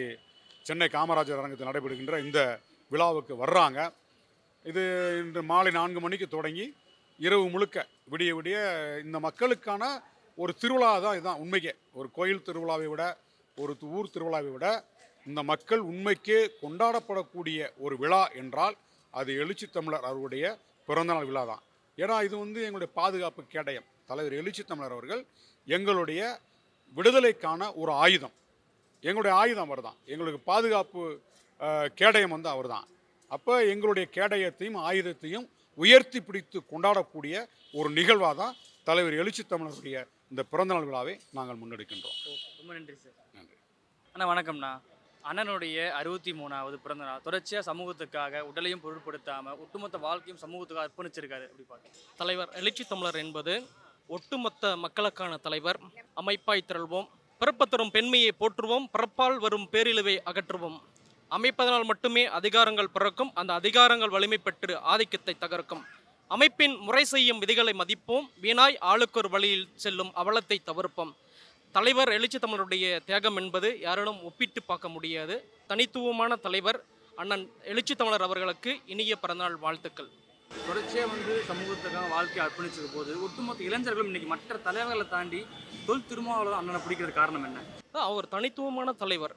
சென்னை காமராஜர் அரங்கத்தில் நடைபெறுகின்ற இந்த விழாவுக்கு வர்றாங்க. இது இன்று மாலை 4 மணிக்கு தொடங்கி இரவு முழுக்க விடிய விடிய இந்த மக்களுக்கான ஒரு திருவிழா தான். இதுதான் உண்மைக்கே ஒரு கோயில் திருவிழாவை விட, ஒரு ஊர் திருவிழாவை விட இந்த மக்கள் உண்மைக்கே கொண்டாடப்படக்கூடிய ஒரு விழா என்றால் அது எழுச்சி தமிழர் அவருடைய பிறந்தநாள் விழா தான். ஏன்னா இது வந்து எங்களுடைய பாதுகாப்பு கேடயம். தலைவர் எழுச்சி தமிழர் அவர்கள் எங்களுடைய விடுதலைக்கான ஒரு ஆயுதம். எங்களுடைய ஆயுதம் அவர் தான். எங்களுக்கு பாதுகாப்பு கேடயம் வந்து அவர் தான். அப்போ எங்களுடைய கேடயத்தையும் ஆயுதத்தையும் உயர்த்தி பிடித்து கொண்டாடக்கூடிய ஒரு நிகழ்வாக தான் தலைவர் எழுச்சி தமிழருடைய இந்த பிறந்தநாள் விழாவை நாங்கள் முன்னெடுக்கின்றோம். ரொம்ப நன்றி சார். நன்றி அண்ணா. வணக்கம்ண்ணா. அண்ணனுடைய 63வது பிறந்தநாள் தொடர்ச்சியாக சமூகத்துக்காக உடலையும் பொருட்படுத்தாமல் ஒட்டுமொத்த வாழ்க்கையும் சமூகத்துக்காக அர்ப்பணிச்சிருக்காரு. எப்படி பார்க்க தலைவர் எழுச்சி தமிழர் என்பது ஒட்டுமொத்த மக்களுக்கான தலைவர். அமைப்பாய் திரள்வோம், பிறப்பு தரும் பெண்மையை போற்றுவோம், பிறப்பால் வரும் பேரிழவை அகற்றுவோம். அமைப்பதனால் மட்டுமே அதிகாரங்கள் பிறக்கும், அந்த அதிகாரங்கள் வலிமை பெற்று ஆதிக்கத்தை தகர்க்கும். அமைப்பின் முறை செய்யும் விதிகளை மதிப்போம், வீணாய் ஆளுக்கொரு வழியில் செல்லும் அவலத்தை தவிர்ப்போம். தலைவர் எழுச்சி தமிழருடைய தியாகம் என்பது யாராலும் ஒப்பிட்டு பார்க்க முடியாது. தனித்துவமான தலைவர் அண்ணன் எழுச்சி தமிழர் அவர்களுக்கு இனிய பிறந்தநாள் வாழ்த்துக்கள். தொடர்ச்சியாக வந்து சமூகத்துக்காக வாழ்க்கையை அர்ப்பணிச்சது போது ஒட்டுமொத்த இளைஞர்களும் இன்னைக்கு மற்ற தலைவர்களை தாண்டி தொல் திருமாவளவன் அண்ணனை பிடிக்கிறது காரணம் என்ன? அவர் தனித்துவமான தலைவர்.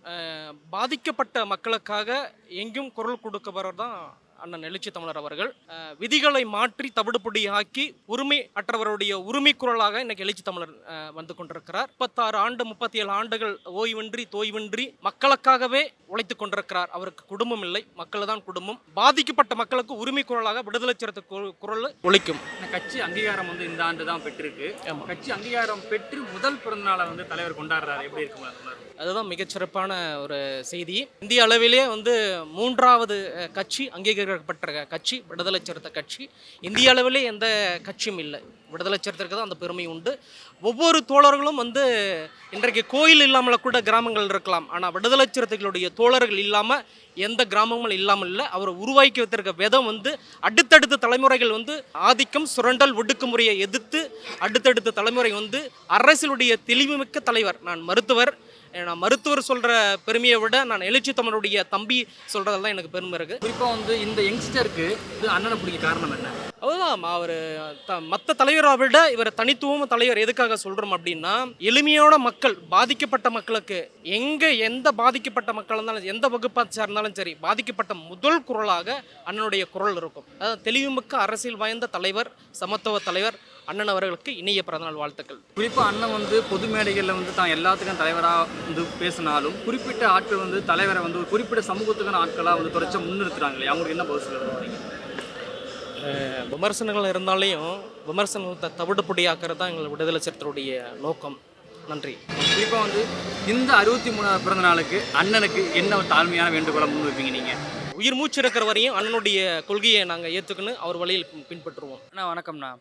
பாதிக்கப்பட்ட மக்களுக்காக எங்கும் குரல் கொடுக்கவர் தான் அண்ணன் எழுச்சி தமிழர் அவர்கள். விதிகளை மாற்றி தவிடுபொடி ஆக்கி உரிமை அற்றவருடைய உரிமை குரலாக இன்னைக்கு எழுச்சி தமிழர் வந்து கொண்டிருக்கிறார். 37 ஆண்டுகள் ஓய்வின்றி தோய்வின்றி மக்களுக்காகவே உழைத்து கொண்டிருக்கிறார். அவருக்கு குடும்பம் இல்லை, மக்கள் தான் குடும்பம். பாதிக்கப்பட்ட மக்களுக்கு உரிமை குரலாக விடுதலை சிறுத்தை குரல் ஒழிக்கும். கட்சி அங்கீகாரம் வந்து இந்த ஆண்டு தான் பெற்றிருக்கு. கட்சி அங்கீகாரம் பெற்று முதல் பிறந்தநாளை வந்து தலைவர் கொண்டாடுறாரு. எப்படி இருக்கும்? அதுதான் மிகச்சிறப்பான ஒரு செய்தி. இந்திய அளவிலே வந்து 3வது கட்சி அங்கீகரிக்கப்பட்ட கட்சி விடுதலை சிறுத்தை கட்சி. இந்திய அளவிலே எந்த கட்சியும் இல்லை. விடுதலை சிறுத்தைக்கு தான் அந்த பெருமை உண்டு. ஒவ்வொரு தோழர்களும் வந்து இன்றைக்கு கோயில் இல்லாமல் கூட கிராமங்கள் இருக்கலாம், ஆனால் விடுதலை சிறுத்தைகளுடைய தோழர்கள் இல்லாமல் எந்த கிராமங்களும் இல்லாமல் இல்லை. அவர் உருவாக்கி வைத்திருக்க விதம் வந்து அடுத்தடுத்த தலைமுறைகள் வந்து ஆதிக்கம் சுரண்டல் ஒடுக்குமுறையை எதிர்த்து அடுத்தடுத்த தலைமுறை வந்து அரசியலுடைய தெளிவுமிக்க தலைவர். நான் மருத்துவர் சொல்கிற பெருமையை விட நான் எழுச்சி தமிழருடைய தம்பி சொல்கிறதால தான் எனக்கு பெருமை இருக்குது. குறிப்பாக வந்து இந்த யங்ஸ்டருக்கு இது அண்ணனை பிடிக்க காரணம் என்ன? அதுதான் அவர் மற்ற தலைவரை விட இவர் தனித்துவம் தலைவர். எதுக்காக சொல்கிறோம் அப்படின்னா, எளிமையோட மக்கள், பாதிக்கப்பட்ட மக்களுக்கு எந்த பாதிக்கப்பட்ட மக்கள் இருந்தாலும் எந்த வகுப்பாக சேர்ந்தாலும் சரி, பாதிக்கப்பட்ட முதல் குரலாக அண்ணனுடைய குரல் இருக்கும். அதாவது தெளிவுமிக்க அரசியல் வாய்ந்த தலைவர், சமத்துவ தலைவர், அண்ணன் அவர்களுக்கு இனிய பிறந்தநாள் வாழ்த்துக்கள். குறிப்பாக அண்ணன் வந்து பொது மேடைகளில் வந்து தான் எல்லாத்துக்கும் தலைவராக வந்து பேசினாலும் குறிப்பிட்ட ஆட்கள் வந்து தலைவரை வந்து ஒரு குறிப்பிட்ட சமூகத்துக்கான ஆட்களாக வந்து தொடர்ச்சி முன்னிறுத்துறாங்க இல்லையா? அவங்களுக்கு என்ன பதில் சொல்ல வரீங்க? விமர்சனங்கள் இருந்தாலையும் விமர்சனத்தை தவிடுபடியாக்குறது தான் எங்கள் விடுதலை சிறுத்தைகளுடைய நோக்கம். நன்றி. குறிப்பாக வந்து இந்த 63வது பிறந்த நாளுக்கு அண்ணனுக்கு என்ன ஒரு தாழ்மையான வேண்டுகோளை முன் வைப்பீங்க நீங்கள்? உயிர் மூச்சு இருக்கிற வரையும் அண்ணனுடைய கொள்கையை நாங்கள் ஏற்றுக்கணும், அவர் வழியில் பின்பற்றுவோம். அண்ணா வணக்கம்ண்ணா.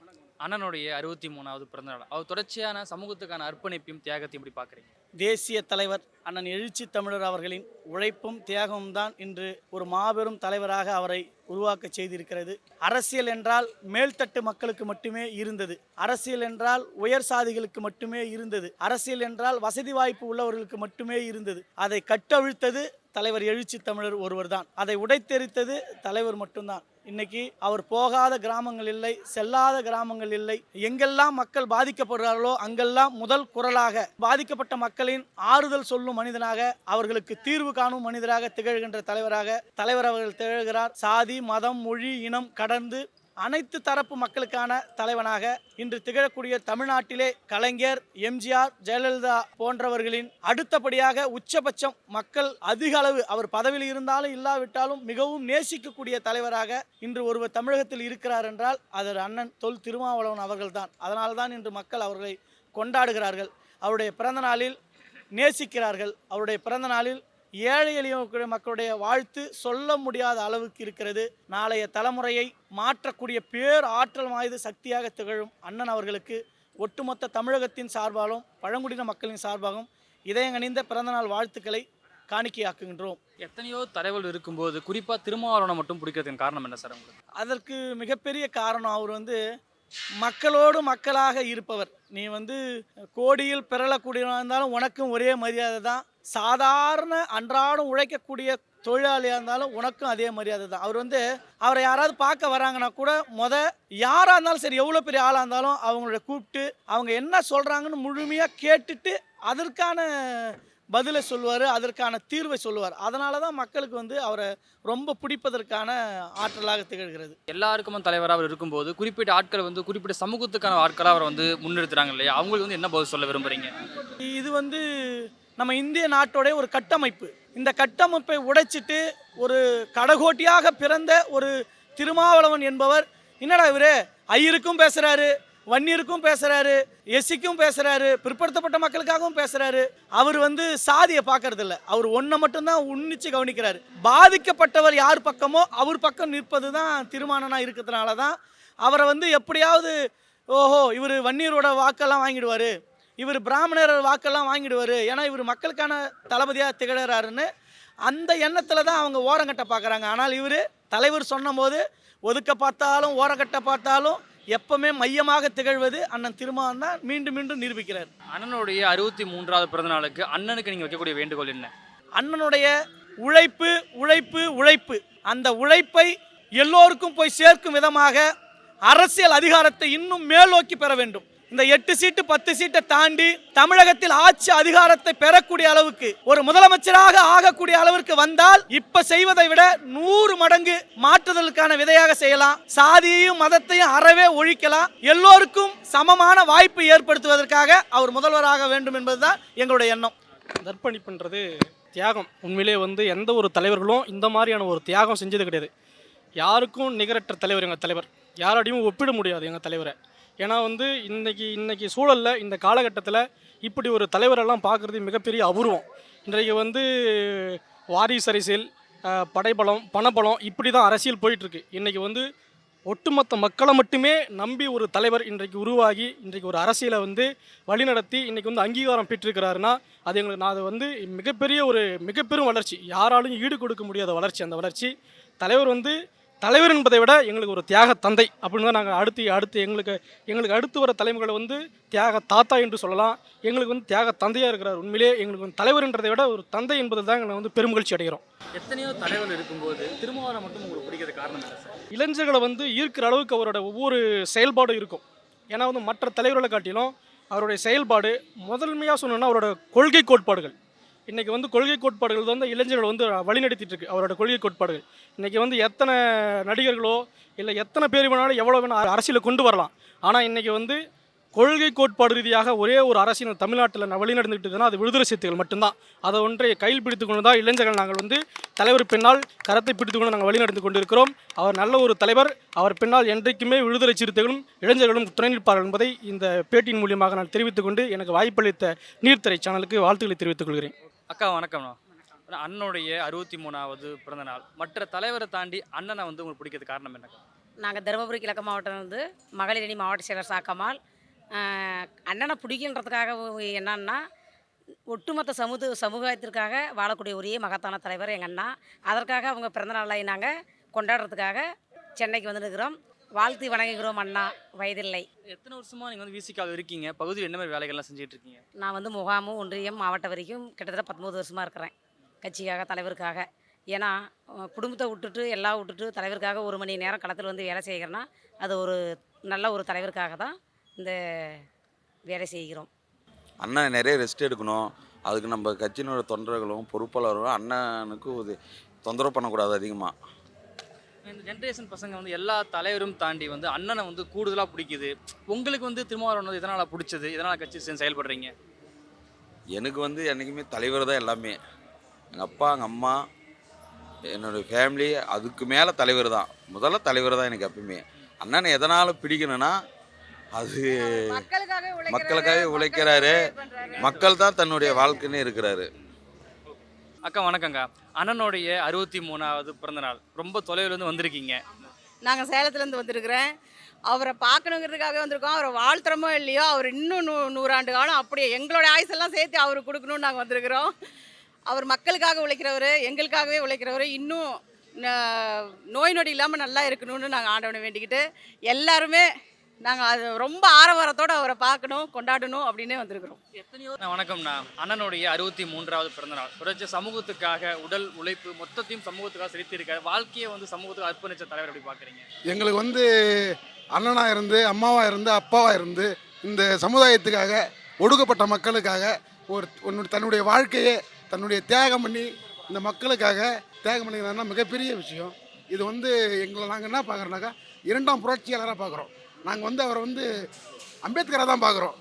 அண்ணனுடைய 63வது பிறந்தநாள் அவர் தொடர்ச்சியான சமூகத்துக்கான அர்ப்பணிப்பையும் தியாகத்தையும் எப்படி பார்க்குறீங்க? தேசிய தலைவர் அண்ணன் எழுச்சி தமிழர் அவர்களின் உழைப்பும் தியாகமும் தான் இன்று ஒரு மாபெரும் தலைவராக அவரை உருவாக்க செய்திருக்கிறது. அரசியல் என்றால் மேல்தட்டு மக்களுக்கு மட்டுமே இருந்தது. அரசியல் என்றால் உயர் சாதிகளுக்கு மட்டுமே இருந்தது. அரசியல் என்றால் வசதி வாய்ப்பு உள்ளவர்களுக்கு மட்டுமே இருந்தது. அதை கட்டவிழ்த்தது தலைவர் எழுச்சி தமிழர் ஒருவர் தான். அதை உடைத்தெரித்தது தலைவர் மட்டும்தான். இன்னைக்கு அவர் போகாத கிராமங்கள் இல்லை, செல்லாத கிராமங்கள் இல்லை. எங்கெல்லாம் மக்கள் பாதிக்கப்படுறார்களோ அங்கெல்லாம் முதல் குரலாக பாதிக்கப்பட்ட மக்களின் ஆறுதல் சொல்லும் மனிதனாக, அவர்களுக்கு தீர்வு காணும் மனிதராக திகழ்கின்ற தலைவர் அவர்கள் திகழ்கிறார். சாதி மதம் மொழி இனம் கடந்து அனைத்து தரப்பு மக்களுக்கான தலைவனாக இன்று திகழக்கூடிய தமிழ்நாட்டிலே கலைஞர், எம்ஜிஆர், ஜெயலலிதா போன்றவர்களின் அடுத்தபடியாக உச்சபட்சம் மக்கள் அதிக அளவு அவர் பதவியில் இருந்தாலும் இல்லாவிட்டாலும் மிகவும் நேசிக்கக்கூடிய தலைவராக இன்று ஒருவர் தமிழகத்தில் இருக்கிறார் என்றால் அது அண்ணன் தொல் திருமாவளவன் அவர்கள்தான். அதனால்தான் இன்று மக்கள் அவர்களை கொண்டாடுகிறார்கள். அவருடைய பிறந்த நாளில் நேசிக்கிறார்கள். அவருடைய பிறந்த நாளில் ஏழை எளிய மக்களுடைய வாழ்த்து சொல்ல முடியாத அளவுக்கு இருக்கிறது. நாளைய தலைமுறையை மாற்றக்கூடிய பேர் ஆற்றல் வாய்ந்த சக்தியாக திகழும் அண்ணன் அவர்களுக்கு ஒட்டுமொத்த தமிழகத்தின் சார்பாலும் பழங்குடியின மக்களின் சார்பாகவும் இதயங்கனிந்த பிறந்தநாள் வாழ்த்துக்களை காணிக்கையாக்குகின்றோம். எத்தனையோ தலைவர்கள் இருக்கும்போது குறிப்பாக திருமாவளவனை மட்டும் பிடிக்கிறதுக்கு காரணம் என்ன சார் உங்களுக்கு? அதற்கு மிகப்பெரிய காரணம் அவர் மக்களோடு மக்களாக இருப்பவர். நீ கோடியில் பிறளக்கூடியவனாக இருந்தாலும் உனக்கும் ஒரே மரியாதை தான். சாதாரண அன்றாடம் உழைக்கக்கூடிய தொழிலாளியாக இருந்தாலும் உனக்கும் அதே மரியாதை தான். அவரை யாராவது பார்க்க வராங்கன்னா கூட யாராக இருந்தாலும் சரி, எவ்வளோ பெரிய ஆளாக இருந்தாலும் அவங்கள கூப்பிட்டு அவங்க என்ன சொல்கிறாங்கன்னு முழுமையாக கேட்டுட்டு அதற்கான பதிலை சொல்லுவார், அதற்கான தீர்வை சொல்லுவார். அதனால தான் மக்களுக்கு அவரை ரொம்ப பிடிப்பதற்கான ஆற்றலாக திகழ்கிறது. எல்லாருக்கும் தலைவராக அவர் இருக்கும்போது குறிப்பிட்ட ஆட்கள் குறிப்பிட்ட சமூகத்துக்கான ஆட்களாக அவரை முன்னிறுத்துறாங்க இல்லையா? அவங்களுக்கு என்ன பதில் சொல்ல விரும்புகிறீங்க? இது நம்ம இந்திய நாட்டோடைய ஒரு கட்டமைப்பு. இந்த கட்டமைப்பை உடைச்சிட்டு ஒரு கடகோட்டியாக பிறந்த ஒரு திருமாவளவன் என்பவர் என்னடா இவரு ஐயருக்கும் பேசுகிறாரு, வன்னியருக்கும் பேசுகிறாரு, எஸ்சிக்கும் பேசுகிறாரு, பிற்படுத்தப்பட்ட மக்களுக்காகவும் பேசுகிறாரு. அவர் சாதியை பார்க்கறது இல்லை. அவர் ஒன்றை மட்டும்தான் உன்னிச்சு கவனிக்கிறாரு. பாதிக்கப்பட்டவர் யார் பக்கமோ அவர் பக்கம் நிற்பது தான் திருமாவளவனாக இருக்கிறதுனால தான் அவரை எப்படியாவது ஓஹோ இவர் வன்னியரோட வாக்கெல்லாம் வாங்கிடுவார், இவர் பிராமணர் வாக்கெல்லாம் வாங்கிடுவார், ஏன்னா இவர் மக்களுக்கான தளபதியாக திகழறாருன்னு அந்த எண்ணத்தில் தான் அவங்க ஓரங்கட்ட பார்க்குறாங்க. ஆனால் இவர் தலைவர் சொன்னபோது ஒதுக்க பார்த்தாலும் ஓரங்கட்ட பார்த்தாலும் எப்பவுமே மையமாக திகழ்வது அண்ணன் திருமாவளவன் தான் மீண்டும் மீண்டும் நிரூபிக்கிறார். அண்ணனுடைய 63வது பிறந்த நாளுக்கு அண்ணனுக்கு நீங்கள் வைக்கக்கூடிய வேண்டுகோள் என்ன? அண்ணனுடைய உழைப்பு உழைப்பு உழைப்பு, அந்த உழைப்பை எல்லோருக்கும் போய் சேர்க்கும் விதமாக அரசியல் அதிகாரத்தை இன்னும் மேல் நோக்கி பெற வேண்டும். இந்த 8 சீட்டு 10 சீட்டை தாண்டி தமிழகத்தில் ஆட்சி அதிகாரத்தை பெறக்கூடிய அளவுக்கு ஒரு முதலமைச்சராக ஆகக்கூடிய அளவிற்கு வந்தால் இப்ப செய்வதை விட 100 மடங்கு மாற்றுதலுக்கான விதையாக செய்யலாம். சாதியையும் மதத்தையும் அறவே ஒழிக்கலாம். எல்லோருக்கும் சமமான வாய்ப்பு ஏற்படுத்துவதற்காக அவர் முதல்வராக வேண்டும் என்பதுதான் எங்களுடைய எண்ணம். அர்ப்பணிப்புன்றது தியாகம். உண்மையிலே எந்த ஒரு தலைவர்களும் இந்த மாதிரியான ஒரு தியாகம் செஞ்சது கிடையாது. யாருக்கும் நிகரற்ற தலைவர் எங்கள் தலைவர். யாரோடையும் ஒப்பிட முடியாது எங்கள் தலைவரை. ஏன்னா இன்னைக்கு சூழலில் இந்த காலகட்டத்தில் இப்படி ஒரு தலைவரெல்லாம் பார்க்குறது மிகப்பெரிய அபூர்வம். இன்றைக்கு வாரிசு அரசியல், படைபலம், பணபலம் இப்படி தான் அரசியல் போயிட்டுருக்கு. இன்றைக்கி ஒட்டுமொத்த மக்களை மட்டுமே நம்பி ஒரு தலைவர் இன்றைக்கு உருவாகி இன்றைக்கு ஒரு அரசியலை வழிநடத்தி இன்றைக்கி அங்கீகாரம் பெற்றிருக்கிறாருன்னா அது எங்களுக்கு அது மிகப்பெரும் வளர்ச்சி. யாராலும் ஈடு கொடுக்க முடியாத வளர்ச்சி. அந்த வளர்ச்சி தலைவர் தலைவர் என்பதை விட எங்களுக்கு ஒரு தியாக தந்தை அப்படின்னு தான் நாங்கள் அடுத்து எங்களுக்கு அடுத்து வர தலைமுறைகளை தியாக தாத்தா என்று சொல்லலாம். எங்களுக்கு தியாக தந்தையாக இருக்கிறார். உண்மையிலே எங்களுக்கு தலைவர்ன்றதை விட ஒரு தந்தை என்பது தான் எங்களை பெருமகிழ்ச்சி அடைகிறோம். எத்தனையோ தலைவர் இருக்கும்போது திருமாவளவன் மட்டும் உங்களுக்கு பிடிக்கிறது காரணம் என்ன சார்? இளைஞர்களை ஈர்க்கிற அளவுக்கு அவரோட ஒவ்வொரு செயல்பாடும் இருக்கும். ஏன்னா மற்ற தலைவர்களை காட்டிலும் அவருடைய செயல்பாடு முதன்மையாக சொன்னோன்னா அவரோட கொள்கை கோட்பாடுகள். இன்றைக்கி வந்து கொள்கை கோட்பாடுகள் வந்து இளைஞர்கள் வந்து வழிநடத்திட்டு இருக்கு அவரோட கொள்கை கோட்பாடுகள். இன்றைக்கி வந்து எத்தனை நடிகர்களோ இல்லை எத்தனை பேர் வேணாலும் எவ்வளோ வேணாலும் அரசியலை கொண்டு வரலாம். ஆனால் இன்றைக்கி வந்து கொள்கை கோட்பாடு ரீதியாக ஒரே ஒரு அரசியல் தமிழ்நாட்டில் வழிநடந்துகிட்டு இருக்குதுன்னா அது விடுதலை சிறுத்தைகள் மட்டும்தான். அதை ஒன்றை கையில் பிடித்து கொண்டு தான் இளைஞர்கள் நாங்கள் வந்து தலைவர் பின்னால் கரத்தை பிடித்து கொண்டு நாங்கள் வழிநடந்து கொண்டிருக்கிறோம். அவர் நல்ல ஒரு தலைவர். அவர் பின்னால் என்றைக்குமே விடுதலை சிறுத்தைகளும் இளைஞர்களும் துணை நிற்பார்கள் என்பதை இந்த பேட்டியின் மூலியமாக நான் தெரிவித்துக் கொண்டு எனக்கு வாய்ப்பளித்த நீர்த்திரை சேனலுக்கு வாழ்த்துக்களை தெரிவித்துக் கொள்கிறேன். அக்கா வணக்கம்ண்ணா. அண்ணனுடைய 63வது பிறந்த நாள். மற்ற தலைவரை தாண்டி அண்ணனை வந்து உங்களுக்கு பிடிக்கிறது காரணம் என்னக்கா? நாங்கள் தருமபுரி கிழக்கு மாவட்டம் வந்து மகளிரணி மாவட்ட செயலர் சாக்கமால். அண்ணனை பிடிக்கின்றதுக்காக என்னன்னா ஒட்டுமொத்த சமூகத்திற்காக வாழக்கூடிய ஒரே மகத்தான தலைவர் எங்கள் அண்ணா. அதற்காக அவங்க பிறந்தநாளை நாங்கள் கொண்டாடுறதுக்காக சென்னைக்கு வந்துருக்கிறோம். வாழ்த்து வணங்குகிறோம் அண்ணா. வயதில்லை. எத்தனை வருஷமா நீங்கள் வந்து விசிகாவில் இருக்கீங்க? பகுதியில் என்ன மாதிரி வேலைகள்லாம் செஞ்சுட்டு இருக்கீங்க? நான் வந்து முகாமு ஒன்றியம் மாவட்டம் வரைக்கும் கிட்டத்தட்ட 19 வருஷமாக இருக்கிறேன் கட்சிக்காக தலைவருக்காக. ஏன்னா குடும்பத்தை விட்டுட்டு எல்லாம் விட்டுட்டு தலைவருக்காக 1 மணி நேரம் களத்தில் வந்து வேலை செய்கிறேன்னா அது ஒரு நல்ல ஒரு தலைவருக்காக தான் இந்த வேலை செய்கிறோம். அண்ணன் நிறைய ரெஸ்ட் எடுக்கணும். அதுக்கு நம்ம கட்சியினோட தொண்டர்களும் பொறுப்பாளரும் அண்ணனுக்கு ஒரு தொந்தரவு பண்ணக்கூடாது அதிகமாக. இந்த ஜென்ரேஷன் பசங்க வந்து எல்லா தலைவரும் தாண்டி வந்து அண்ணனை வந்து கூடுதலாக பிடிக்குது. உங்களுக்கு வந்து திருமாவளவன் வந்து இதனால் பிடிச்சது, இதனால் கட்சி சேர்ந்து செயல்படுறீங்க? எனக்கு வந்து என்றைக்குமே தலைவர் தான் எல்லாமே. எங்கள் அப்பா, எங்கள் அம்மா, என்னோடய ஃபேமிலி, அதுக்கு மேலே தலைவர் தான். முதல்ல தலைவர் தான் எனக்கு எப்பவுமே. அண்ணனை எதனால் பிடிக்கணும்னா அது மக்களுக்காக உழைக்கிறாரு. மக்கள் தான் தன்னுடைய வாழ்க்கைன்னு இருக்கிறாரு. அக்கா வணக்கங்க. அண்ணனுடைய 63வது பிறந்த நாள். ரொம்ப தொலைவிலேருந்து வந்திருக்கீங்க. நாங்கள் சேலத்துலேருந்து வந்திருக்கிறேன். அவரை பார்க்கணுங்கிறதுக்காக வந்திருக்கோம். அவரை வாழ்த்துறமோ இல்லையோ அவர் இன்னும் 100 ஆண்டு காலம் அப்படியே எங்களோட ஆயுசெல்லாம் சேர்த்து அவருக்கு கொடுக்கணும்னு நாங்கள் வந்திருக்கிறோம். அவர் மக்களுக்காக உழைக்கிறவர், எங்களுக்காகவே உழைக்கிறவர். இன்னும் நோய் நொடி இல்லாமல் நல்லா இருக்கணும்னு நாங்கள் ஆண்டவனை வேண்டிக்கிட்டு எல்லாருமே நாங்கள் அது ரொம்ப ஆரவாரத்தோடு அவரை பார்க்கணும், கொண்டாடணும் அப்படின்னே வந்திருக்கிறோம். எத்தனையோ வணக்கம்ண்ணா. அண்ணனுடைய 63வது பிறந்த நாள். புரட்சி சமூகத்துக்காக உடல் உழைப்பு மொத்தத்தையும் சமூகத்துக்காக செலுத்தியிருக்காரு. வாழ்க்கையை வந்து சமூகத்துக்கு அர்ப்பணிச்ச தலைவர் எப்படி பார்க்குறீங்க? எங்களுக்கு வந்து அண்ணனாக இருந்து, அம்மாவாக இருந்து, அப்பாவாக இருந்து இந்த சமுதாயத்துக்காக, ஒடுக்கப்பட்ட மக்களுக்காக தன்னுடைய வாழ்க்கையை தன்னுடைய தியாகம் பண்ணி இந்த மக்களுக்காக தியாகம் பண்ணிக்கிறாருன்னா மிகப்பெரிய விஷயம். இது வந்து எங்களை நாங்கள் என்ன பார்க்குறோன்னாக்கா 2ஆம் புரட்சியாளராக பார்க்குறோம். நாங்கள் வந்து அவரை வந்து அம்பேத்கராக தான் பார்க்குறோம்.